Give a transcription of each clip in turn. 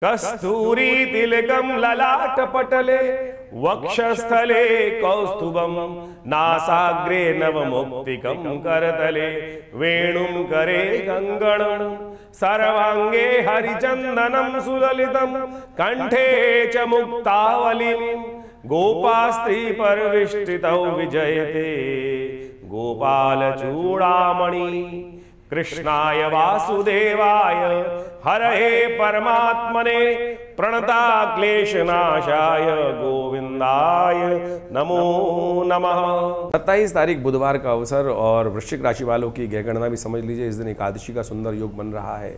कस्तूरी तिलकम ललाटपटले वक्षस्थले कौस्तुभम नासाग्रे नवमुक्तिकं करतले वेणुं करे कंगणं सर्वांगे हरिचंदनं सुललितं कंठे च मुक्तावलिं गोपास्त्री परविष्टितौ विजयते गोपालचूड़ामणि कृष्णाय वासुदेवाय हरहे परमात्मने प्रणता क्लेशनाशाय गोविंदाय नमो नमः। 27 तारीख बुधवार का अवसर और वृश्चिक राशि वालों की गणना भी समझ लीजिए। इस दिन एकादशी का सुंदर योग बन रहा है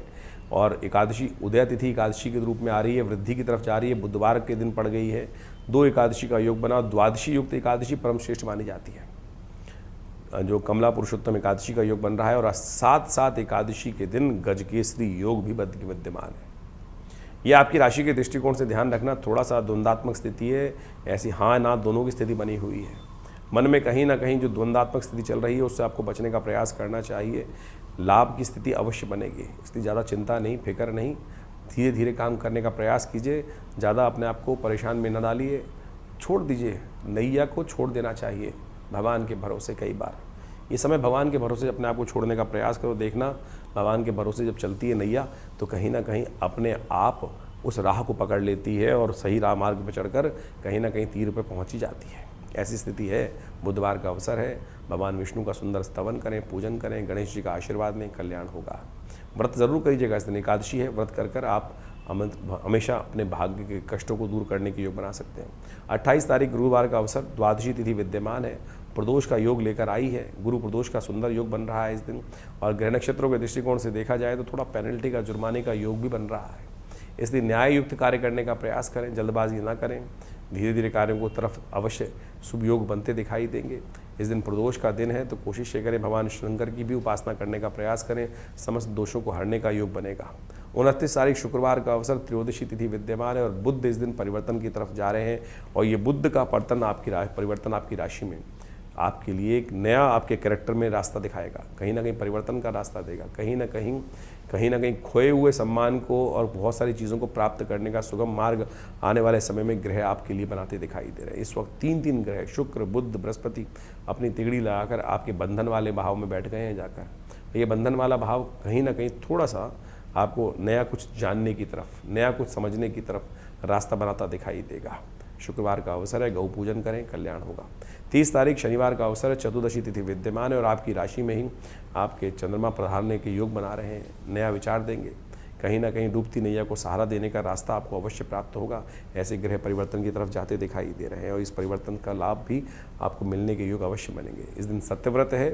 और एकादशी उदय तिथि एकादशी के रूप में आ रही है, वृद्धि की तरफ जा रही है। बुधवार के दिन पड़ गई है, 2 एकादशी का योग बना। द्वादशी युक्त एकादशी परम श्रेष्ठ मानी जाती है, जो कमला पुरुषोत्तम एकादशी का योग बन रहा है और साथ एकादशी के दिन गजकेसरी योग भी विद्यमान है। यह आपकी राशि के दृष्टिकोण से ध्यान रखना, थोड़ा सा द्वंद्वात्मक स्थिति है, ऐसी हाँ ना दोनों की स्थिति बनी हुई है। मन में कहीं ना कहीं जो द्वंद्वात्मक स्थिति चल रही है उससे आपको बचने का प्रयास करना चाहिए। लाभ की स्थिति अवश्य बनेगी, इसलिए ज़्यादा चिंता नहीं, फिक्र नहीं, धीरे धीरे काम करने का प्रयास कीजिए। ज़्यादा अपने आप को परेशान में न डालिए, छोड़ दीजिए, नैया को छोड़ देना चाहिए भगवान के भरोसे। कई बार ये समय भगवान के भरोसे अपने आप को छोड़ने का प्रयास करो। देखना भगवान के भरोसे जब चलती है नैया तो कहीं ना कहीं अपने आप उस राह को पकड़ लेती है और सही राह मार्ग पर चढ़कर कहीं ना कहीं तीर पर पहुंची जाती है। ऐसी स्थिति है। बुधवार का अवसर है, भगवान विष्णु का सुंदर स्तवन करें, पूजन करें, गणेश जी का आशीर्वाद लें, कल्याण होगा। व्रत जरूर करिएगा, इस दिन एकादशी है। व्रत कर आप हमेशा अपने भाग्य के कष्टों को दूर करने के योग बना सकते हैं। 28 तारीख गुरुवार का अवसर, द्वादशी तिथि विद्यमान है, प्रदोष का योग लेकर आई है। गुरु प्रदोष का सुंदर योग बन रहा है इस दिन और ग्रह नक्षत्रों के दृष्टिकोण से देखा जाए तो थोड़ा पेनल्टी का, जुर्माने का योग भी बन रहा है। इसलिए न्याय युक्त कार्य करने का प्रयास करें, जल्दबाजी ना करें, धीरे धीरे कार्यों को तरफ अवश्य शुभ योग बनते दिखाई देंगे। इस दिन प्रदोष का दिन है तो कोशिश ये करें भगवान शंकर की भी उपासना करने का प्रयास करें, समस्त दोषों को हरने का योग बनेगा। 29 तारीख शुक्रवार का अवसर, त्रयोदशी तिथि विद्यमान है और बुध इस दिन परिवर्तन की तरफ जा रहे हैं और ये बुध का परिवर्तन आपकी राशि में आपके लिए एक नया आपके कैरेक्टर में रास्ता दिखाएगा, कहीं ना कहीं परिवर्तन का रास्ता देगा। कहीं ना कहीं खोए हुए सम्मान को और बहुत सारी चीज़ों को प्राप्त करने का सुगम मार्ग आने वाले समय में ग्रह आपके लिए बनाते दिखाई दे रहे हैं। इस वक्त 3 ग्रह शुक्र, बुध, बृहस्पति अपनी तिगड़ी लगाकर आपके बंधन वाले भाव में बैठ गए हैं जाकर। ये बंधन वाला भाव कहीं ना कहीं थोड़ा सा आपको नया कुछ जानने की तरफ, नया कुछ समझने की तरफ रास्ता बनाता दिखाई देगा। शुक्रवार का अवसर है, गौ पूजन करें, कल्याण होगा। 30 तारीख शनिवार का अवसर है, चतुर्दशी तिथि विद्यमान है और आपकी राशि में ही आपके चंद्रमा प्रधारने के योग बना रहे हैं। नया विचार देंगे, कहीं ना कहीं डूबती नैया को सहारा देने का रास्ता आपको अवश्य प्राप्त होगा। ऐसे ग्रह परिवर्तन की तरफ जाते दिखाई दे रहे हैं और इस परिवर्तन का लाभ भी आपको मिलने के योग अवश्य बनेंगे। इस दिन सत्यव्रत है,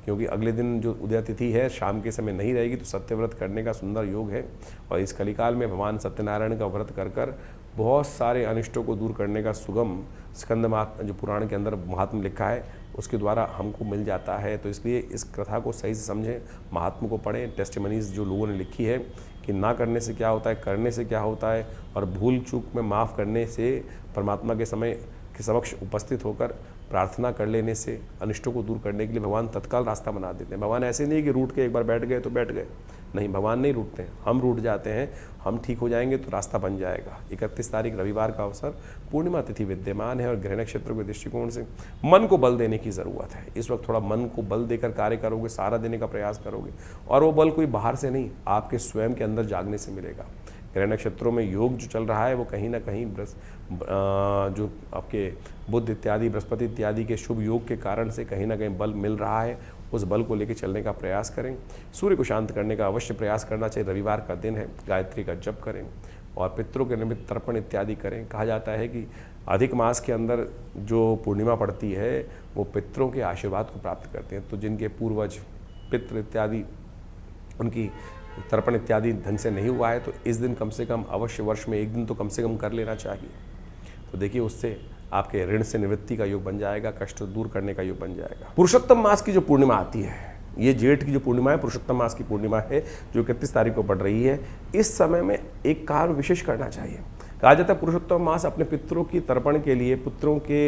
क्योंकि अगले दिन जो उदय तिथि है शाम के समय नहीं रहेगी तो सत्यव्रत करने का सुंदर योग है और इस कलिकाल में भगवान सत्यनारायण का व्रत कर बहुत सारे अनिष्टों को दूर करने का सुगम स्कंद महात्म जो पुराण के अंदर महात्म लिखा है उसके द्वारा हमको मिल जाता है। तो इसलिए इस कथा को सही से समझें, महात्मा को पढ़ें, टेस्टिमनीज जो लोगों ने लिखी है कि ना करने से क्या होता है, करने से क्या होता है और भूल चूक में माफ़ करने से, परमात्मा के समय के समक्ष उपस्थित होकर प्रार्थना कर लेने से अनिष्टों को दूर करने के लिए भगवान तत्काल रास्ता बना देते हैं। भगवान ऐसे नहीं कि रूठ के एक बार बैठ गए तो बैठ गए, नहीं, भगवान नहीं रूठते हैं, हम रूठ जाते हैं। हम ठीक हो जाएंगे तो रास्ता बन जाएगा। 31 तारीख रविवार का अवसर, पूर्णिमा तिथि विद्यमान है और ग्रह नक्षत्रों के दृष्टिकोण से मन को बल देने की ज़रूरत है। इस वक्त थोड़ा मन को बल देकर कार्य करोगे, सहारा देने का प्रयास करोगे और वो बल कोई बाहर से नहीं, आपके स्वयं के अंदर जागने से मिलेगा। ग्रह नक्षत्रों में योग जो चल रहा है वो कहीं ना कहीं जो आपके बुध इत्यादि, बृहस्पति इत्यादि के शुभ योग के कारण से कहीं ना कहीं बल मिल रहा है। उस बल को लेकर चलने का प्रयास करें। सूर्य को शांत करने का अवश्य प्रयास करना चाहिए। रविवार का दिन है, गायत्री का जप करें और पितरों के निमित्त तर्पण इत्यादि करें। कहा जाता है कि अधिक मास के अंदर जो पूर्णिमा पड़ती है वो पितरों के आशीर्वाद को प्राप्त करते हैं। तो जिनके पूर्वज पितृ इत्यादि उनकी तर्पण इत्यादि ढंग से नहीं हुआ है तो इस दिन कम से कम अवश्य वर्ष में एक दिन तो कम से कम कर लेना चाहिए। तो देखिए उससे आपके ऋण से निवृत्ति का योग बन जाएगा, कष्ट दूर करने का योग बन जाएगा। पुरुषोत्तम मास की जो पूर्णिमा आती है, ये जेठ की जो पूर्णिमा है, पुरुषोत्तम मास की पूर्णिमा है जो 31 तारीख को पड़ रही है। इस समय में एक कार्य विशेष करना चाहिए। कहा जाता है पुरुषोत्तम मास अपने पितरों की तर्पण के लिए, पुत्रों के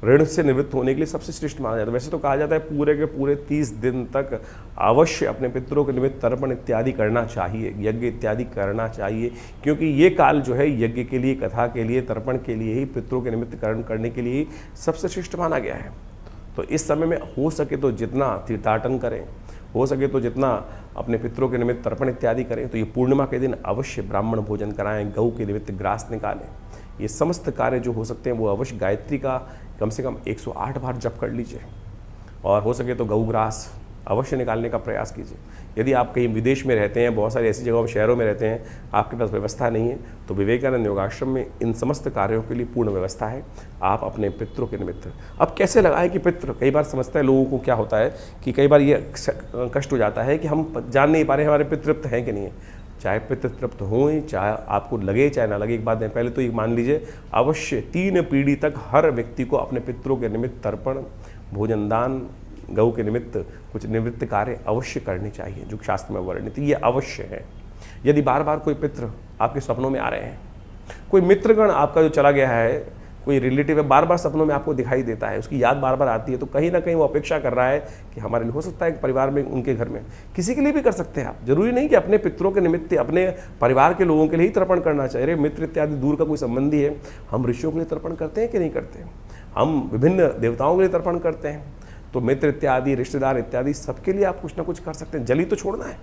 ऋण से निवृत्त होने के लिए सबसे श्रेष्ठ माना जाता है। वैसे तो कहा जाता है पूरे के पूरे 30 दिन तक अवश्य अपने पितरों के निमित्त तर्पण इत्यादि करना चाहिए, यज्ञ इत्यादि करना चाहिए, क्योंकि ये काल जो है यज्ञ के लिए, कथा के लिए, तर्पण के लिए ही, पितरों के निमित्त कर्म करने के लिए सबसे श्रेष्ठ माना गया है। तो इस समय में हो सके तो जितना तीर्थाटन करें, हो सके तो जितना अपने पितरों के निमित्त तर्पण इत्यादि करें। तो ये पूर्णिमा के दिन अवश्य ब्राह्मण भोजन कराएं, गऊ के निमित्त ग्रास निकालें। ये समस्त कार्य जो हो सकते हैं वो अवश्य गायत्री का कम से कम 108 बार जप कर लीजिए, और हो सके तो गऊ ग्रास अवश्य निकालने का प्रयास कीजिए। यदि आप कहीं विदेश में रहते हैं, बहुत सारी ऐसी जगहों शहरों में रहते हैं, आपके पास व्यवस्था नहीं है, तो विवेकानंद योगाश्रम में इन समस्त कार्यों के लिए पूर्ण व्यवस्था है। आप अपने पितरों के निमित्त अब कैसे लगाएं कि पितृ, कई बार समझता है लोगों को क्या होता है कि कई बार ये कष्ट हो जाता है कि हम जान नहीं पा रहे हमारे पितृ तृप्त हैं कि नहीं है। चाहे पितृ तृप्त हों, चाहे आपको लगे चाहे ना लगे, एक बात नहीं, पहले तो ये मान लीजिए अवश्य 3 पीढ़ी तक हर व्यक्ति को अपने पितरों के निमित्त तर्पण, भोजन दान, गऊ के निमित्त कुछ निवृत्त कार्य अवश्य करने चाहिए, जो शास्त्र में वर्णित ये अवश्य है। यदि बार बार कोई पितृ आपके सपनों में आ रहे हैं, कोई मित्रगण आपका जो चला गया है, कोई रिलेटिव है, बार बार सपनों में आपको दिखाई देता है, उसकी याद बार बार आती है, तो कहीं ना कहीं वो अपेक्षा कर रहा है कि हमारे लिए हो सकता है कि परिवार में, उनके घर में, किसी के लिए भी कर सकते हैं आप। जरूरी नहीं कि अपने पितरों के निमित्त अपने परिवार के लोगों के लिए ही तर्पण करना चाहिए। अरे मित्र इत्यादि दूर का कोई संबंधी है, हम ऋषियों के लिए तर्पण करते हैं कि नहीं करते हैं, हम विभिन्न देवताओं के लिए तर्पण करते हैं। तो मित्र इत्यादि, रिश्तेदार इत्यादि सबके लिए आप कुछ ना कुछ कर सकते हैं। जल ही तो छोड़ना है,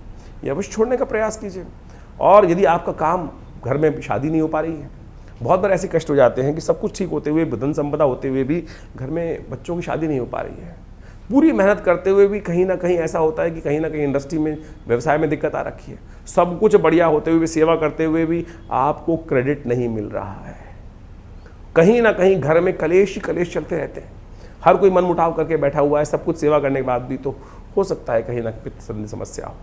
ये अवश्य छोड़ने का प्रयास कीजिए। और यदि आपका काम, घर में शादी नहीं हो पा रही है, बहुत बार ऐसे कष्ट हो जाते हैं कि सब कुछ ठीक होते हुए, धन संपदा होते हुए भी घर में बच्चों की शादी नहीं हो पा रही है, पूरी मेहनत करते हुए भी कहीं ना कहीं ऐसा होता है कि कहीं ना कहीं इंडस्ट्री में, व्यवसाय में दिक्कत आ रखी है, सब कुछ बढ़िया होते हुए भी, सेवा करते हुए भी आपको क्रेडिट नहीं मिल रहा है। कहीं ना कहीं घर में कलेश ही कलेश चलते रहते हैं, हर कोई मन मुटाव करके बैठा हुआ है, सब कुछ सेवा करने के बाद भी तो हो सकता है कहीं ना पित्त संबंधी समस्या हो।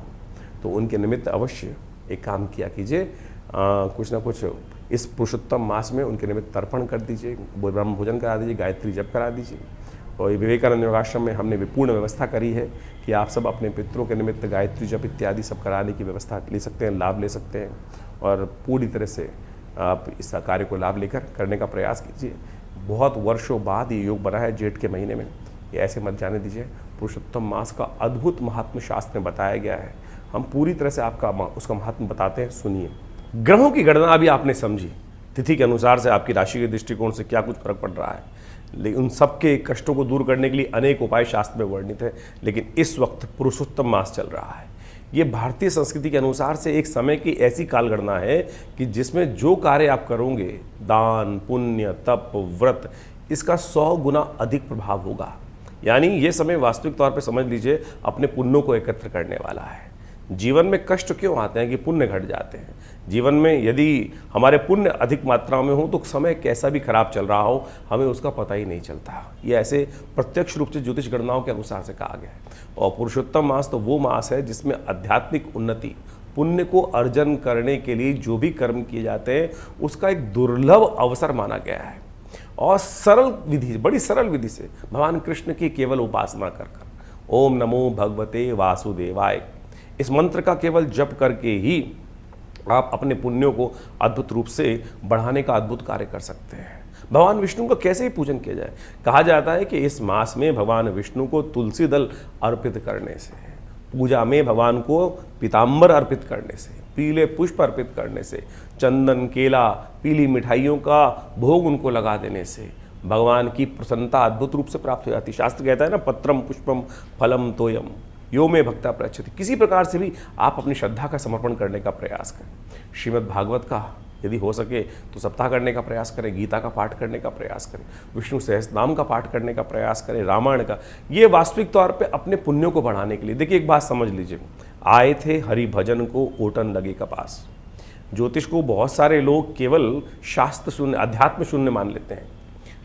तो उनके निमित्त अवश्य एक काम किया कीजिए, कुछ ना कुछ इस पुरुषोत्तम मास में उनके निमित्त तर्पण कर दीजिए, ब्रह्म भोजन करा दीजिए, गायत्री जप करा दीजिए। और विवेकानंद योगाश्रम में हमने पूर्ण व्यवस्था करी है कि आप सब अपने पितरों के निमित्त गायत्री जप इत्यादि सब कराने की व्यवस्था ले सकते हैं, लाभ ले सकते हैं, और पूरी तरह से आप इस कार्य को लाभ लेकर करने का प्रयास कीजिए। बहुत वर्षों बाद ये योग बना है जेठ के महीने में, ये ऐसे मत जाने दीजिए। पुरुषोत्तम मास का अद्भुत महात्म शास्त्र में बताया गया है, हम पूरी तरह से आपका उसका महात्म बताते हैं, सुनिए। ग्रहों की गणना अभी आपने समझी, तिथि के अनुसार से आपकी राशि के दृष्टिकोण से क्या कुछ फर्क पड़ रहा है, लेकिन उन सबके कष्टों को दूर करने के लिए अनेक उपाय शास्त्र में वर्णित है। लेकिन इस वक्त पुरुषोत्तम मास चल रहा है, ये भारतीय संस्कृति के अनुसार से एक समय की ऐसी कालगणना है कि जिसमें जो कार्य आप करोगे, दान, पुण्य, तप, व्रत, इसका 100 गुना अधिक प्रभाव होगा। यानी ये समय वास्तविक तौर पे समझ लीजिए अपने पुण्यों को एकत्र करने वाला है। जीवन में कष्ट क्यों आते हैं कि पुण्य घट जाते हैं। जीवन में यदि हमारे पुण्य अधिक मात्रा में हो तो समय कैसा भी खराब चल रहा हो हमें उसका पता ही नहीं चलता। ये ऐसे प्रत्यक्ष रूप से ज्योतिष गणनाओं के अनुसार से कहा गया है। और पुरुषोत्तम मास तो वो मास है जिसमें आध्यात्मिक उन्नति, पुण्य को अर्जन करने के लिए जो भी कर्म किए जाते हैं उसका एक दुर्लभ अवसर माना गया है। और सरल विधि, बड़ी सरल विधि से भगवान कृष्ण की केवल उपासना कर ओम नमो भगवते वासुदेवाय, इस मंत्र का केवल जप करके ही आप अपने पुण्यों को अद्भुत रूप से बढ़ाने का अद्भुत कार्य कर सकते हैं। भगवान विष्णु का कैसे ही पूजन किया जाए, कहा जाता है कि इस मास में भगवान विष्णु को तुलसी दल अर्पित करने से, पूजा में भगवान को पीताम्बर अर्पित करने से, पीले पुष्प अर्पित करने से, चंदन, केला, पीली मिठाइयों का भोग उनको लगा देने से भगवान की प्रसन्नता अद्भुत रूप से प्राप्त हो जाती है। शास्त्र कहता है ना, पत्रम पुष्पम फलम तोयम यो में भक्ता प्रयच्छति। किसी प्रकार से भी आप अपनी श्रद्धा का समर्पण करने का प्रयास करें। श्रीमद् भागवत का यदि हो सके तो सप्ताह करने का प्रयास करें, गीता का पाठ करने का प्रयास करें, विष्णु सहस्त्रनाम का पाठ करने का प्रयास करें, रामायण का। ये वास्तविक तौर पे अपने पुण्यों को बढ़ाने के लिए। देखिए एक बात समझ लीजिए, आए थे हरि भजन को ओटन लगे कपास। ज्योतिष को बहुत सारे लोग केवल शास्त्र शून्य, अध्यात्म शून्य मान लेते हैं।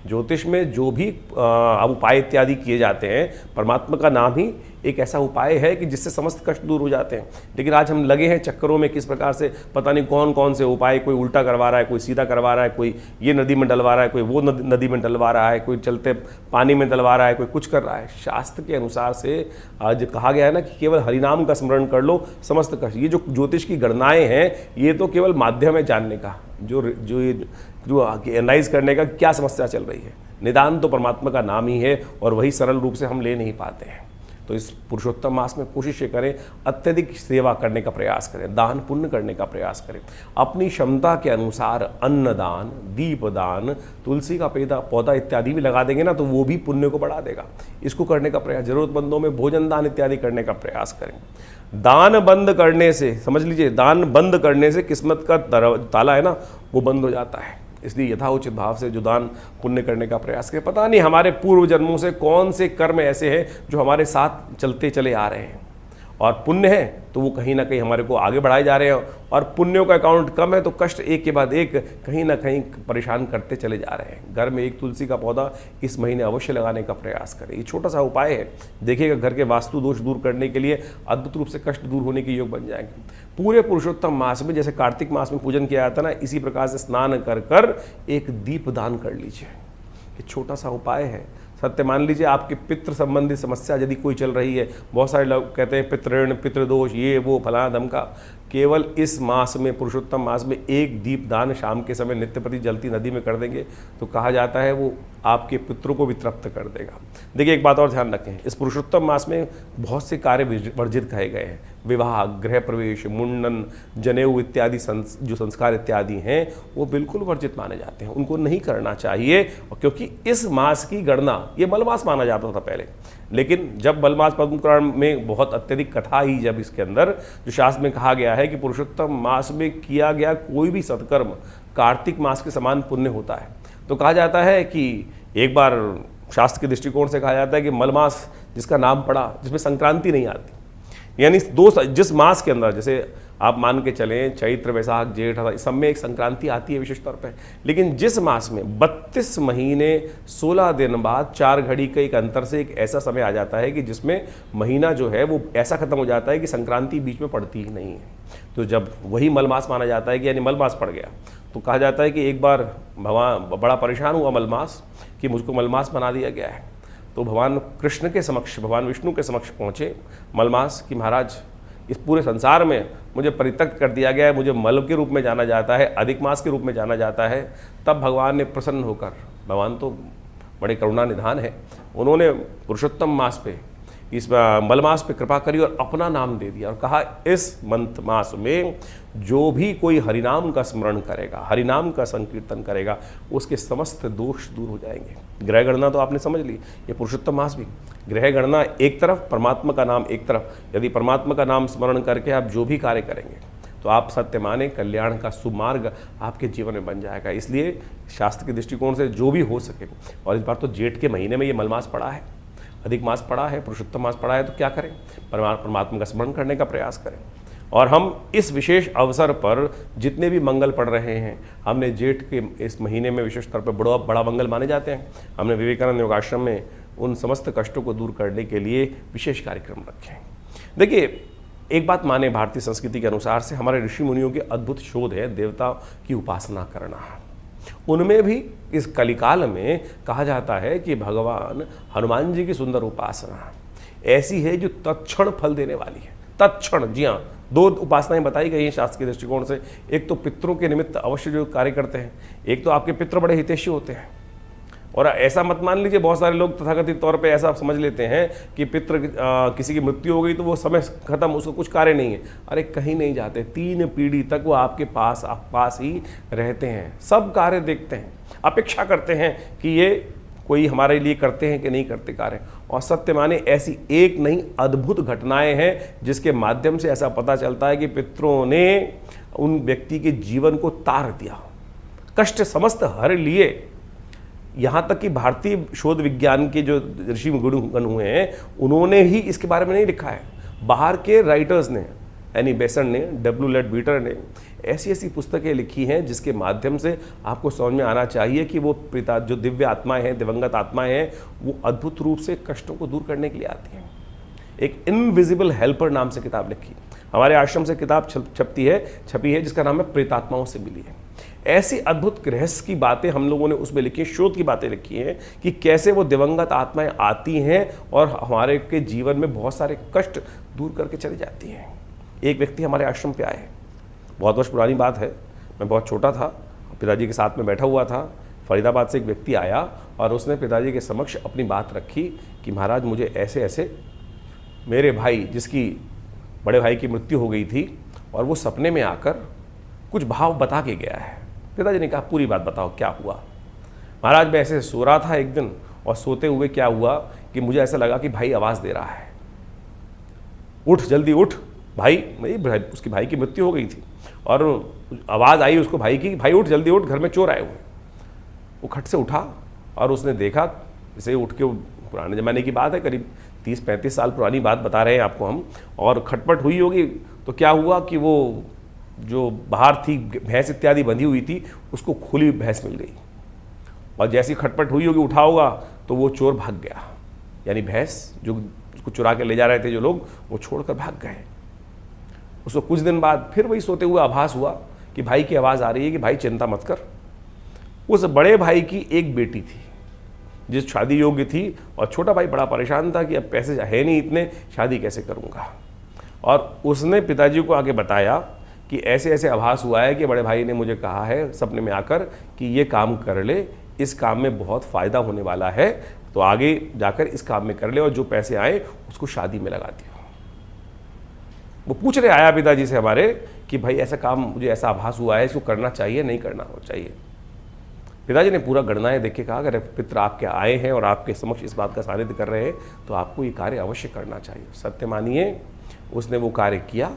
ज्योतिष में जो भी उपाय इत्यादि किए जाते हैं, परमात्मा का नाम ही एक ऐसा उपाय है कि जिससे समस्त कष्ट दूर हो जाते हैं। लेकिन आज हम लगे हैं चक्करों में, किस प्रकार से पता नहीं कौन कौन से उपाय, कोई उल्टा करवा रहा है, कोई सीधा करवा रहा है, कोई ये नदी में डलवा रहा है, कोई वो नदी में डलवा रहा है, कोई चलते पानी में डलवा रहा है, कोई कुछ कर रहा है। शास्त्र के अनुसार से आज कहा गया है ना कि केवल हरिनाम का स्मरण कर लो, समस्त कष्ट। ये जो ज्योतिष की गणनाएं हैं ये तो केवल माध्यम है जानने का। जो एनालाइज करने का क्या समस्या चल रही है। निदान तो परमात्मा का नाम ही है और वही सरल रूप से हम ले नहीं पाते हैं। तो इस पुरुषोत्तम मास में कोशिश ये करें, अत्यधिक सेवा करने का प्रयास करें, दान पुण्य करने का प्रयास करें, अपनी क्षमता के अनुसार अन्नदान, दीपदान, तुलसी का पौधा इत्यादि भी लगा देंगे ना तो वो भी पुण्य को बढ़ा देगा। इसको करने का प्रयास, जरूरतमंदों में भोजन दान इत्यादि करने का प्रयास करें। दान बंद करने से, समझ लीजिए, दान बंद करने से किस्मत का ताला है ना वो बंद हो जाता है। इसलिए यथाउचित भाव से जो दान पुण्य करने का प्रयास करें। पता नहीं हमारे पूर्व जन्मों से कौन से कर्म ऐसे हैं जो हमारे साथ चलते चले आ रहे हैं, और पुण्य है तो वो कहीं ना कहीं हमारे को आगे बढ़ाए जा रहे हैं, और पुण्यों का अकाउंट कम है तो कष्ट एक के बाद एक कहीं ना कहीं परेशान करते चले जा रहे हैं। घर में एक तुलसी का पौधा इस महीने अवश्य लगाने का प्रयास करें। ये छोटा सा उपाय है, देखिएगा घर के वास्तु दोष दूर करने के लिए अद्भुत रूप से कष्ट दूर होने के योग बन जाएंगे। पूरे पुरुषोत्तम मास में, जैसे कार्तिक मास में पूजन किया जाता है ना, इसी प्रकार से स्नान कर कर एक दीप दान कर लीजिए। ये छोटा सा उपाय है। सत्य मान लीजिए आपके पितृ संबंधी समस्या यदि कोई चल रही है, बहुत सारे लोग कहते हैं पितृण, पितृदोष, ये वो फलाना धमका, केवल इस मास में, पुरुषोत्तम मास में एक दीप दान शाम के समय नित्य प्रति जलती नदी में कर देंगे तो कहा जाता है वो आपके पितरों को भी तृप्त कर देगा। देखिए एक बात और ध्यान रखें, इस पुरुषोत्तम मास में बहुत से कार्य वर्जित कहे गए हैं। विवाह, गृह प्रवेश, मुंडन, जनेऊ इत्यादि जो संस्कार इत्यादि हैं वो बिल्कुल वर्जित माने जाते हैं, उनको नहीं करना चाहिए। क्योंकि इस मास की गणना, ये मलमास माना जाता था पहले, लेकिन जब मलमास पद्म पुराण में बहुत अत्यधिक कथा आई, जब इसके अंदर जो शास्त्र में कहा गया है कि पुरुषोत्तम मास में किया गया कोई भी सत्कर्म कार्तिक मास के समान पुण्य होता है, तो कहा जाता है कि एक बार शास्त्र के दृष्टिकोण से कहा जाता है कि मलमास जिसका नाम पड़ा, जिसमें संक्रांति नहीं आती, यानी जिस मास के अंदर, जैसे आप मान के चलें चैत्र, वैशाख, जेठ, इस सब में एक संक्रांति आती है विशेष तौर पे, लेकिन जिस मास में 32 महीने 16 दिन बाद 4 घड़ी के एक अंतर से एक ऐसा समय आ जाता है कि जिसमें महीना जो है वो ऐसा खत्म हो जाता है कि संक्रांति बीच में पड़ती ही नहीं है। तो जब वही मलमास माना जाता है कि यानी मलमास पड़ गया, तो कहा जाता है कि एक बार भगवान बड़ा परेशान हुआ मलमास कि मुझको मलमास बना दिया गया है। तो भगवान कृष्ण के समक्ष, भगवान विष्णु के समक्ष पहुँचे मलमास कि महाराज इस पूरे संसार में मुझे परित्यक्त कर दिया गया है, मुझे मल के रूप में जाना जाता है, अधिक मास के रूप में जाना जाता है। तब भगवान ने प्रसन्न होकर, भगवान तो बड़े करुणा निधान है, उन्होंने पुरुषोत्तम मास पे, इस मलमास पे कृपा करी और अपना नाम दे दिया और कहा इस मंथ मास में जो भी कोई हरिनाम का स्मरण करेगा, हरिनाम का संकीर्तन करेगा, उसके समस्त दोष दूर हो जाएंगे। ग्रह गणना तो आपने समझ ली, ये पुरुषोत्तम मास भी ग्रह गणना एक तरफ, परमात्मा का नाम एक तरफ। यदि परमात्मा का नाम स्मरण करके आप जो भी कार्य करेंगे तो आप सत्य माने कल्याण का सुमार्ग आपके जीवन में बन जाएगा। इसलिए शास्त्र के दृष्टिकोण से जो भी हो सके, और इस बार तो जेठ के महीने में ये मलमास पड़ा है, अधिक मास पड़ा है, पुरुषोत्तम मास पड़ा है, तो क्या करें, परमात्मा का स्मरण करने का प्रयास करें। और हम इस विशेष अवसर पर जितने भी मंगल पढ़ रहे हैं, हमने जेठ के इस महीने में विशेष तौर पर बड़ा मंगल माने जाते हैं। हमने विवेकानंद योगाश्रम में उन समस्त कष्टों को दूर करने के लिए विशेष कार्यक्रम रखे हैं। देखिए एक बात माने, भारतीय संस्कृति के अनुसार से हमारे ऋषि मुनियों के अद्भुत शोध है देवता की उपासना करना। उनमें भी इस कलिकाल में कहा जाता है कि भगवान हनुमान जी की सुंदर उपासना ऐसी है जो तत्क्षण फल देने वाली है। तत्क्षण, जी हाँ, 2 उपासनाएं बताई गई हैं शास्त्र के दृष्टिकोण से। एक तो पितरों के निमित्त अवश्य जो कार्य करते हैं, एक तो आपके पितृ बड़े हितैषी होते हैं। और ऐसा मत मान लीजिए, बहुत सारे लोग तथाकथित तौर पे ऐसा समझ लेते हैं कि पितृ किसी की मृत्यु हो गई तो वो समय खत्म, उसको कुछ कार्य नहीं है। अरे कहीं नहीं जाते, 3 पीढ़ी तक वो आपके पास ही रहते हैं, सब कार्य देखते हैं, अपेक्षा करते हैं कि ये कोई हमारे लिए करते हैं कि नहीं करते कार्य। और सत्य माने ऐसी एक नहीं अद्भुत घटनाएं हैं जिसके माध्यम से ऐसा पता चलता है कि पितरों ने उन व्यक्ति के जीवन को तार दिया, कष्ट समस्त हर लिए। यहाँ तक कि भारतीय शोध विज्ञान के जो ऋषि गण हुए हैं उन्होंने ही इसके बारे में नहीं लिखा है, बाहर के राइटर्स ने, एनी बेसन ने, डब्ल्यू लेड बीटर ने ऐसी पुस्तकें लिखी हैं जिसके माध्यम से आपको समझ में आना चाहिए कि वो पिता जो दिव्य आत्माएं हैं, दिवंगत आत्माएं हैं, वो अद्भुत रूप से कष्टों को दूर करने के लिए आती हैं। एक इनविजिबल हेल्पर नाम से किताब लिखी, हमारे आश्रम से किताब छपी है जिसका नाम है प्रेतात्माओं से मिली है। ऐसी अद्भुत रहस्य की बातें हम लोगों ने उसमें लिखी है, शोध की बातें लिखी हैं कि कैसे वो दिवंगत आत्माएं आती हैं और हमारे के जीवन में बहुत सारे कष्ट दूर करके चली जाती हैं। एक व्यक्ति हमारे आश्रम पे आए, बहुत वर्ष पुरानी बात है, मैं बहुत छोटा था, पिताजी के साथ में बैठा हुआ था। फरीदाबाद से एक व्यक्ति आया और उसने पिताजी के समक्ष अपनी बात रखी कि महाराज मुझे ऐसे ऐसे मेरे भाई, जिसकी बड़े भाई की मृत्यु हो गई थी, और वो सपने में आकर कुछ भाव बता के गया है। पिताजी ने कहा पूरी बात बताओ क्या हुआ। महाराज मैं ऐसे सो रहा था एक दिन, और सोते हुए क्या हुआ कि मुझे ऐसा लगा कि भाई आवाज़ दे रहा है, उठ जल्दी उठ भाई। भाई उसकी भाई की मृत्यु हो गई थी और आवाज़ आई उसको भाई की, भाई उठ जल्दी उठ, घर में चोर आए हुए। वो खट से उठा और उसने देखा, इसे उठ के, पुराने ज़माने की बात है, करीब 30-35 साल पुरानी बात बता रहे हैं आपको हम, और खटपट हुई होगी। तो क्या हुआ कि वो जो बाहर थी भैंस इत्यादि बंधी हुई थी, उसको खुली भैंस मिल गई, और जैसी खटपट हुई होगी, उठा होगा, तो वो चोर भाग गया। यानी भैंस जो उसको चुरा के ले जा रहे थे जो लोग, वो छोड़कर भाग गए। उसको कुछ दिन बाद फिर वही सोते हुए आभास हुआ कि भाई की आवाज़ आ रही है कि भाई चिंता मत कर। उस बड़े भाई की एक बेटी थी जिस शादी योग्य थी, और छोटा भाई बड़ा परेशान था कि अब पैसे है नहीं इतने, शादी कैसे करूँगा। और उसने पिताजी को आगे बताया कि ऐसे ऐसे आभास हुआ है कि बड़े भाई ने मुझे कहा है सपने में आकर कि ये काम कर ले, इस काम में बहुत फ़ायदा होने वाला है, तो आगे जाकर इस काम में कर ले, और जो पैसे आए उसको शादी में लगा दियो। वो पूछ रहे आया पिताजी से हमारे कि भाई ऐसा काम, मुझे ऐसा आभास हुआ है, इसको करना चाहिए नहीं करना हो चाहिए। पिताजी ने पूरा गणनाएं देख के कहा अगर पित्र आपके आए हैं और आपके समक्ष इस बात का सानिध्य कर रहे हैं तो आपको ये कार्य अवश्य करना चाहिए। सत्य मानिए उसने वो कार्य किया।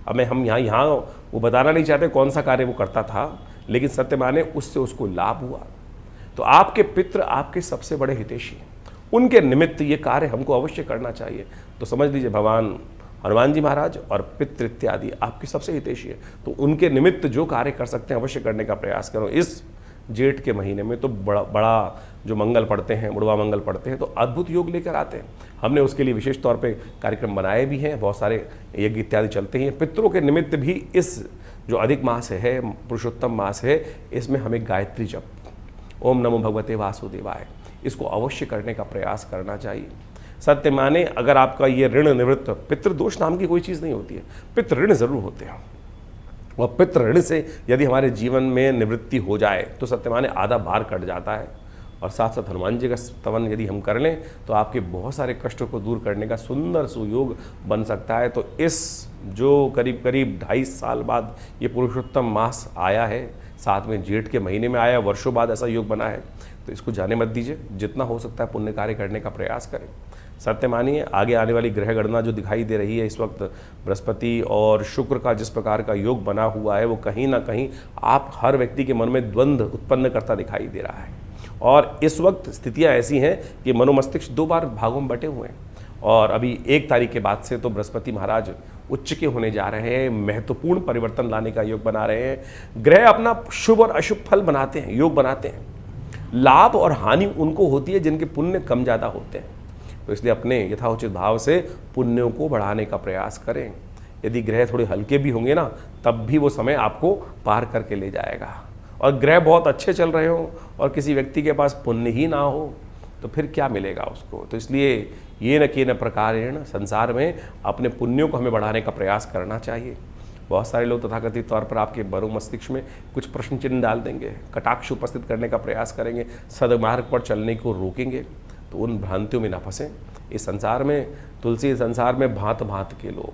अब हम यहाँ वो बताना नहीं चाहते कौन सा कार्य वो करता था, लेकिन सत्य माने उससे उसको लाभ हुआ। तो आपके पितृ आपके सबसे बड़े हितैषी हैं, उनके निमित्त ये कार्य हमको अवश्य करना चाहिए। तो समझ लीजिए भगवान हनुमान जी महाराज और पितृ इत्यादि आपके सबसे हितैषी है, तो उनके निमित्त जो कार्य कर सकते हैं अवश्य करने का प्रयास करो। इस जेठ के महीने में तो बड़ा जो मंगल पढ़ते हैं, मुड़वा मंगल पढ़ते हैं, तो अद्भुत योग लेकर आते हैं। हमने उसके लिए विशेष तौर पे कार्यक्रम बनाए भी हैं, बहुत सारे यज्ञ इत्यादि चलते हैं। पितरों के निमित्त भी इस जो अधिक मास है, पुरुषोत्तम मास है, इसमें हमें गायत्री जप, ओम नमो भगवते वासुदेवाय, इसको अवश्य करने का प्रयास करना चाहिए। सत्य माने अगर आपका ये ऋण निवृत्त, पितृदोष नाम की कोई चीज़ नहीं होती है, पितृ ऋण जरूर होते हैं, और पितृ ऋण से यदि हमारे जीवन में निवृत्ति हो जाए तो सत्य माने आधा भार कट जाता है। और साथ साथ हनुमान जी का स्तवन यदि हम कर लें तो आपके बहुत सारे कष्टों को दूर करने का सुंदर सुयोग बन सकता है। तो इस जो करीब करीब 2.5 साल बाद ये पुरुषोत्तम मास आया है, साथ में जेठ के महीने में आया, वर्षों बाद ऐसा योग बना है, तो इसको जाने मत दीजिए। जितना हो सकता है पुण्य कार्य करने का प्रयास करें। सत्य मानिए आगे आने वाली ग्रह गणना जो दिखाई दे रही है इस वक्त, बृहस्पति और शुक्र का जिस प्रकार का योग बना हुआ है, वो कहीं ना कहीं आप हर व्यक्ति के मन में द्वंद्व उत्पन्न करता दिखाई दे रहा है। और इस वक्त स्थितियां ऐसी हैं कि मनोमस्तिष्क 2 बार भागों में बटे हुए हैं, और अभी 1 तारीख के बाद से तो बृहस्पति महाराज उच्च के होने जा रहे हैं, महत्वपूर्ण परिवर्तन लाने का योग बना रहे हैं। ग्रह अपना शुभ और अशुभ फल बनाते हैं, योग बनाते हैं। लाभ और हानि उनको होती है जिनके पुण्य कम ज़्यादा होते हैं। तो इसलिए अपने यथाउचित भाव से पुण्यों को बढ़ाने का प्रयास करें। यदि ग्रह थोड़े हल्के भी होंगे ना, तब भी वो समय आपको पार करके ले जाएगा। और ग्रह बहुत अच्छे चल रहे हो और किसी व्यक्ति के पास पुण्य ही ना हो तो फिर क्या मिलेगा उसको। तो इसलिए ये न कि न प्रकारेण संसार में अपने पुण्यों को हमें बढ़ाने का प्रयास करना चाहिए। बहुत सारे लोग तथाकथित तौर पर आपके बरो मस्तिष्क में कुछ प्रश्न चिन्ह डाल देंगे, कटाक्ष उपस्थित करने का प्रयास करेंगे, सदमार्ग पर चलने को रोकेंगे, तो उन भ्रांतियों में ना फंसें। इस संसार में, तुलसी संसार में भांत भांत के लोग,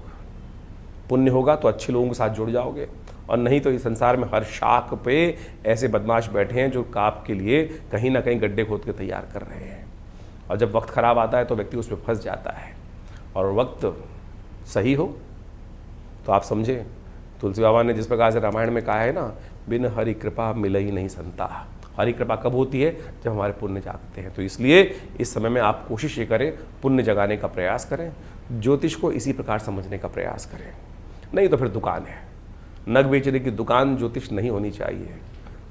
पुण्य होगा तो अच्छे लोगों के साथ जुड़ जाओगे, और नहीं तो इस संसार में हर शाख पे ऐसे बदमाश बैठे हैं जो काप के लिए कहीं ना कहीं गड्ढे खोद के तैयार कर रहे हैं। और जब वक्त खराब आता है तो व्यक्ति उसमें फंस जाता है। और वक्त सही हो तो आप समझे, तुलसी बाबा ने जिस प्रकार से रामायण में कहा है ना, बिन हरि कृपा मिल ही नहीं संता। हरि कृपा कब होती है? जब हमारे पुण्य जागते हैं। तो इसलिए इस समय में आप कोशिश ये करें, पुण्य जगाने का प्रयास करें, ज्योतिष को इसी प्रकार समझने का प्रयास करें। नहीं तो फिर दुकान है, नग बेचने की दुकान ज्योतिष नहीं होनी चाहिए।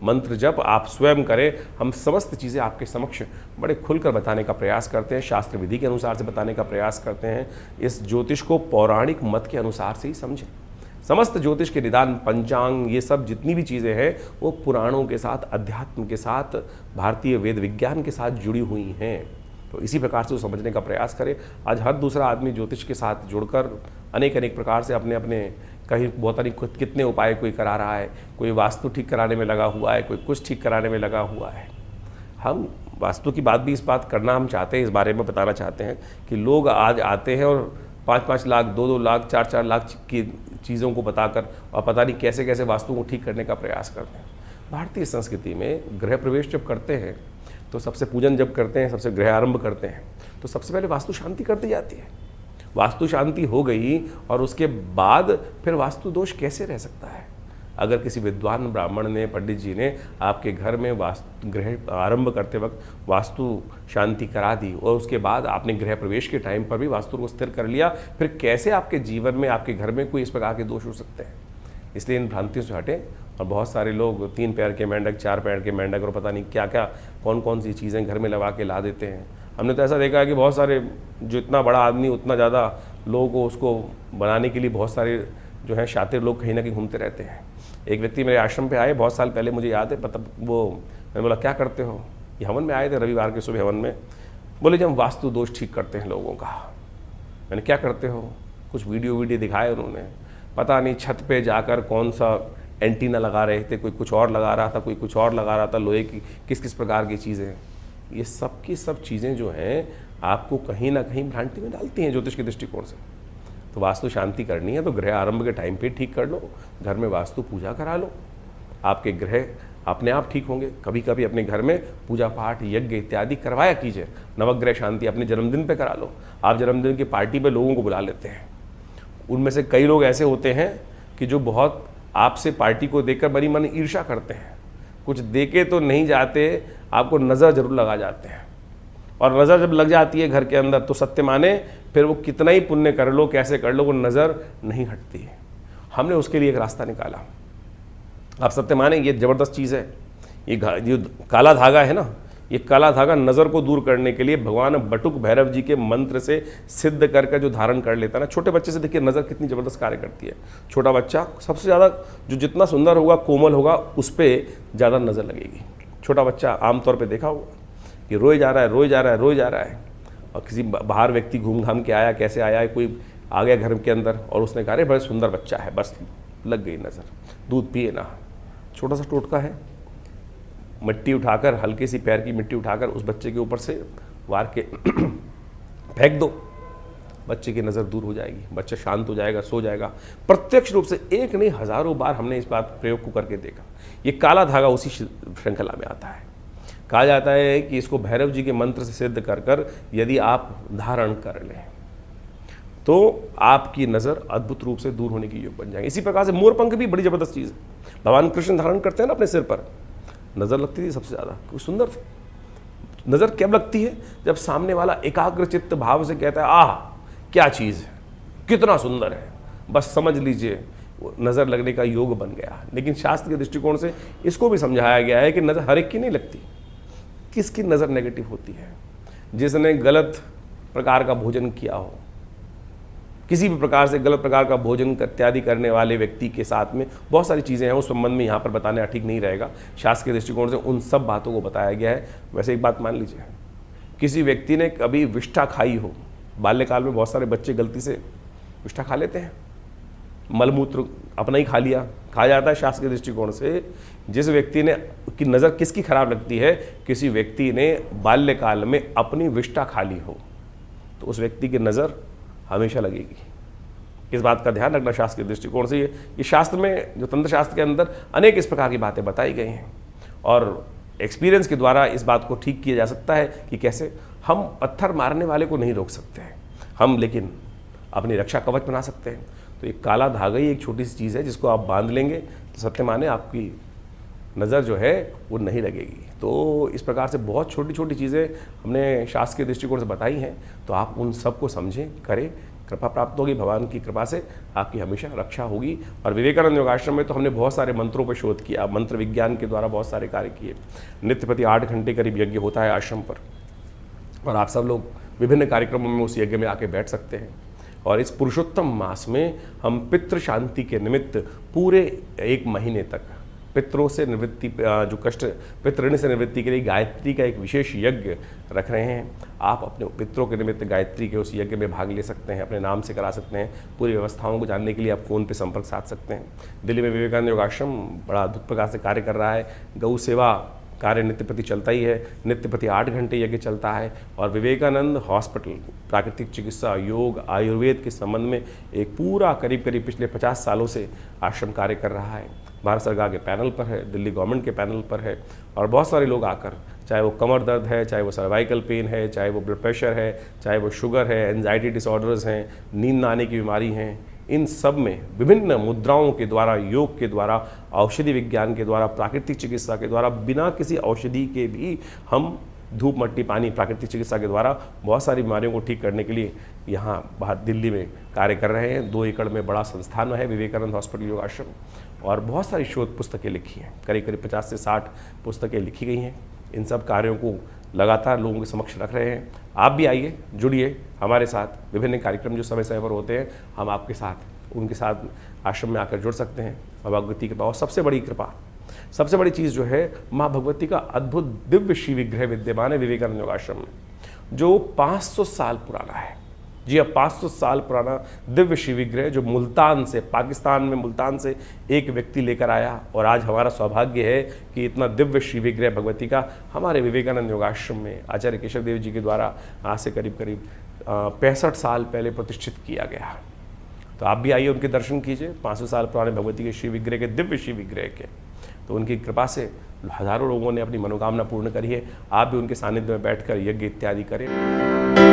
मंत्र जप आप स्वयं करें। हम समस्त चीज़ें आपके समक्ष बड़े खुलकर बताने का प्रयास करते हैं, शास्त्र विधि के अनुसार से बताने का प्रयास करते हैं। इस ज्योतिष को पौराणिक मत के अनुसार से ही समझें। समस्त ज्योतिष के निदान, पंचांग, ये सब जितनी भी चीज़ें हैं वो पुराणों के साथ, अध्यात्म के साथ, भारतीय वेद विज्ञान के साथ जुड़ी हुई हैं। तो इसी प्रकार से वो समझने का प्रयास करें। आज हर दूसरा आदमी ज्योतिष के साथ जुड़कर अनेक प्रकार से अपने अपने कहीं बहुत सारी कितने उपाय कोई करा रहा है, कोई वास्तु ठीक कराने में लगा हुआ है, कोई कुछ ठीक कराने में लगा हुआ है। हम वास्तु की बात भी इस बात करना हम चाहते हैं, इस बारे में बताना चाहते हैं कि लोग आज आते हैं और 5-5 लाख, 2-2 लाख, 4-4 लाख की चीज़ों को बताकर और पता नहीं कैसे कैसे वास्तु को ठीक करने का प्रयास करते हैं। भारतीय संस्कृति में गृह प्रवेश जब करते हैं तो सबसे पूजन जब करते हैं, सबसे गृह आरंभ करते हैं तो सबसे पहले वास्तु शांति कर दी जाती है। वास्तु शांति हो गई और उसके बाद फिर वास्तु दोष कैसे रह सकता है? अगर किसी विद्वान ब्राह्मण ने, पंडित जी ने आपके घर में वास्तु गृह आरंभ करते वक्त वास्तु शांति करा दी और उसके बाद आपने गृह प्रवेश के टाइम पर भी वास्तु को स्थिर कर लिया, फिर कैसे आपके जीवन में, आपके घर में कोई इस प्रकार के दोष हो सकते हैं? इसलिए इन भ्रांतियों से हटें। और बहुत सारे लोग 3 पैर के मेंढक, 4 पैर के मेंढक और पता नहीं क्या क्या कौन कौन सी चीज़ें घर में लगा के ला देते हैं। हमने तो ऐसा देखा है कि बहुत सारे, जो इतना बड़ा आदमी उतना ज़्यादा लोगों को उसको बनाने के लिए बहुत सारे जो हैं शातिर लोग कहीं ना कहीं घूमते रहते हैं। एक व्यक्ति मेरे आश्रम पे आए बहुत साल पहले, मुझे याद है, मैंने बोला क्या करते हो? ये हवन में आए थे, रविवार के सुबह हवन में। बोले जब हम वास्तु दोष ठीक करते हैं लोगों का। मैंने क्या करते हो? कुछ वीडियो दिखाए उन्होंने, पता नहीं छत पे जाकर कौन सा एंटीना लगा रहे थे, कोई कुछ और लगा रहा था, कोई कुछ और लगा रहा था, लोहे की किस किस प्रकार की चीज़ें। ये सब की सब चीज़ें जो हैं आपको कहीं ना कहीं भ्रांति में डालती हैं ज्योतिष के दृष्टिकोण से। तो वास्तु शांति करनी है तो गृह आरंभ के टाइम पे ठीक कर लो, घर में वास्तु पूजा करा लो, आपके ग्रह अपने आप ठीक होंगे। कभी कभी अपने घर में पूजा पाठ, यज्ञ इत्यादि करवाया कीजिए। नवग्रह शांति अपने जन्मदिन पे करा लो। आप जन्मदिन की पार्टी पे लोगों को बुला लेते हैं, उनमें से कई लोग ऐसे होते हैं कि जो बहुत आपसे पार्टी को देखकर बड़ी मन ईर्ष्या करते हैं, कुछ देके तो नहीं जाते, आपको नज़र जरूर लगा जाते हैं। और नज़र जब लग जाती है घर के अंदर तो सत्य माने फिर वो कितना ही पुण्य कर लो, कैसे कर लो, वो नज़र नहीं हटती है। हमने उसके लिए एक रास्ता निकाला। आप सत्य माने ये ज़बरदस्त चीज़ है। ये जो काला धागा है ना, ये काला धागा नज़र को दूर करने के लिए भगवान बटुक भैरव जी के मंत्र से सिद्ध करके जो धारण कर लेता है ना, छोटे बच्चे से देखिए नज़र कितनी ज़बरदस्त कार्य करती है। छोटा बच्चा सबसे ज़्यादा जो जितना सुंदर होगा, कोमल होगा, उस पर ज़्यादा नज़र लगेगी। छोटा बच्चा आमतौर पर देखा होगा कि रोए जा रहा है, रोए जा रहा है, रोए जा रहा है, और किसी बाहर व्यक्ति घूम घाम के आया, कैसे आया है, कोई आ गया घर के अंदर और उसने कहा अरे बड़ा सुंदर बच्चा है, बस लग गई नज़र, दूध पिए ना। छोटा सा टोटका है, मिट्टी उठाकर, हल्की सी पैर की मिट्टी उठाकर उस बच्चे के ऊपर से वार के फेंक दो, बच्चे की नज़र दूर हो जाएगी, बच्चा शांत हो जाएगा, सो जाएगा। प्रत्यक्ष रूप से एक नहीं हज़ारों बार हमने इस बात प्रयोग को करके देखा। ये काला धागा उसी श्रृंखला में आता है। कहा जाता है कि इसको भैरव जी के मंत्र से सिद्ध कर कर यदि आप धारण कर लें तो आपकी नज़र अद्भुत रूप से दूर होने की योग बन जाएगी। इसी प्रकार से मोरपंख भी बड़ी ज़बरदस्त चीज़ है। भगवान कृष्ण धारण करते हैं ना अपने सिर पर, नज़र लगती थी सबसे ज़्यादा, कुछ सुंदर थी। नज़र कब लगती है? जब सामने वाला एकाग्र चित्त भाव से कहता है आह क्या चीज़ है, कितना सुंदर है, बस समझ लीजिए नज़र लगने का योग बन गया। लेकिन शास्त्र के दृष्टिकोण से इसको भी समझाया गया है कि नज़र हर एक की नहीं लगती। किसकी नज़र नेगेटिव होती है? जिसने गलत प्रकार का भोजन किया हो, किसी भी प्रकार से गलत प्रकार का भोजन इत्यादि करने वाले व्यक्ति के साथ में बहुत सारी चीज़ें हैं, उस संबंध में यहाँ पर बताना ठीक नहीं रहेगा। शास्त्र के दृष्टिकोण से उन सब बातों को बताया गया है। वैसे एक बात मान लीजिए, किसी व्यक्ति ने कभी विष्ठा खाई हो, बाल्यकाल में बहुत सारे बच्चे गलती से विष्ठा खा लेते हैं, मलमूत्र अपना ही खा लिया, कहा जाता है शास्त्र के दृष्टिकोण से जिस व्यक्ति ने की नज़र किसकी खराब लगती है, किसी व्यक्ति ने बाल्यकाल में अपनी विष्ठा खा ली हो तो उस व्यक्ति की नज़र हमेशा लगेगी। इस बात का ध्यान रखना शास्त्र के दृष्टिकोण से। ये शास्त्र में, जो तंत्र शास्त्र के अंदर अनेक इस प्रकार की बातें बताई गई हैं और एक्सपीरियंस के द्वारा इस बात को ठीक किया जा सकता है कि कैसे हम पत्थर मारने वाले को नहीं रोक सकते हैं हम, लेकिन अपनी रक्षा कवच बना सकते हैं। तो एक काला धागा ही एक छोटी सी चीज़ है जिसको आप बांध लेंगे तो सत्य माने आपकी नज़र जो है वो नहीं लगेगी। तो इस प्रकार से बहुत छोटी छोटी चीज़ें हमने शास्त्र के दृष्टिकोण से बताई हैं, तो आप उन सब को समझें, करें, कृपा प्राप्त होगी। भगवान की कृपा से आपकी हमेशा रक्षा होगी। और विवेकानंद योगाश्रम में तो हमने बहुत सारे मंत्रों पर शोध किया, मंत्र विज्ञान के द्वारा बहुत सारे कार्य किए। नित्य प्रति 8 घंटे करीब यज्ञ होता है आश्रम पर, और आप सब लोग विभिन्न कार्यक्रमों में उस यज्ञ में आके बैठ सकते हैं। और इस पुरुषोत्तम मास में हम पितृ शांति के निमित्त पूरे 1 महीने तक पितरों से निवृत्ति जो कष्ट पितृऋण से निवृत्ति के लिए गायत्री का एक विशेष यज्ञ रख रहे हैं। आप अपने पितरों के निमित्त गायत्री के उस यज्ञ में भाग ले सकते हैं, अपने नाम से करा सकते हैं। पूरी व्यवस्थाओं को जानने के लिए आप फ़ोन पे संपर्क साध सकते हैं। दिल्ली में विवेकानंद योगाश्रम बड़ा अद्भुत प्रकार से कार्य कर रहा है। गौ सेवा कार्य नित्य प्रति चलता ही है, नित्य प्रति 8 घंटे यज्ञ चलता है। और विवेकानंद हॉस्पिटल प्राकृतिक चिकित्सा, योग, आयुर्वेद के संबंध में एक पूरा करीब पिछले 50 सालों से आश्रम कार्य कर रहा है। भारत सरकार के पैनल पर है, दिल्ली गवर्नमेंट के पैनल पर है, और बहुत सारे लोग आकर, चाहे वो कमर दर्द है, चाहे वो सर्वाइकल पेन है, चाहे वो ब्लड प्रेशर है, चाहे वो शुगर है, एंजाइटी डिसऑर्डर्स हैं, नींद न आने की बीमारी हैं, इन सब में विभिन्न मुद्राओं के द्वारा, योग के द्वारा, औषधि विज्ञान के द्वारा, प्राकृतिक चिकित्सा के द्वारा, बिना किसी औषधि के भी हम धूप मट्टी पानी प्राकृतिक चिकित्सा के द्वारा बहुत सारी बीमारियों को ठीक करने के लिए यहाँ बाहर दिल्ली में कार्य कर रहे हैं। 2 एकड़ में बड़ा संस्थान है विवेकानंद हॉस्पिटल योग आश्रम, और बहुत सारी शोध पुस्तकें लिखी हैं, करीब 50 से 60 पुस्तकें लिखी गई हैं। इन सब कार्यों को लगातार लोगों के समक्ष रख रहे हैं। आप भी आइए, जुड़िए हमारे साथ। विभिन्न कार्यक्रम जो समय समय पर होते हैं, हम आपके साथ उनके साथ आश्रम में आकर जुड़ सकते हैं। माँ भगवती की कृपा, और सबसे बड़ी कृपा, सबसे बड़ी चीज़ जो है, माँ भगवती का अद्भुत दिव्य श्री विग्रह विद्यमान है विवेकानंद योगाश्रम में, जो 500 साल पुराना है। जी हाँ, 500 साल पुराना दिव्य श्री विग्रह, जो मुल्तान से, पाकिस्तान में मुल्तान से एक व्यक्ति लेकर आया। और आज हमारा सौभाग्य है कि इतना दिव्य श्री विग्रह भगवती का हमारे विवेकानंद योगाश्रम में आचार्य केशव देव जी के द्वारा आज से करीब 65 साल पहले प्रतिष्ठित किया गया। तो आप भी आइए, उनके दर्शन कीजिए। 500 साल पुराने भगवती के श्री विग्रह के, दिव्य श्री विग्रह के, तो उनकी कृपा से हजारों लोगों ने अपनी मनोकामना पूर्ण करी है। आप भी उनके सानिध्य में बैठकर यज्ञ इत्यादि करें।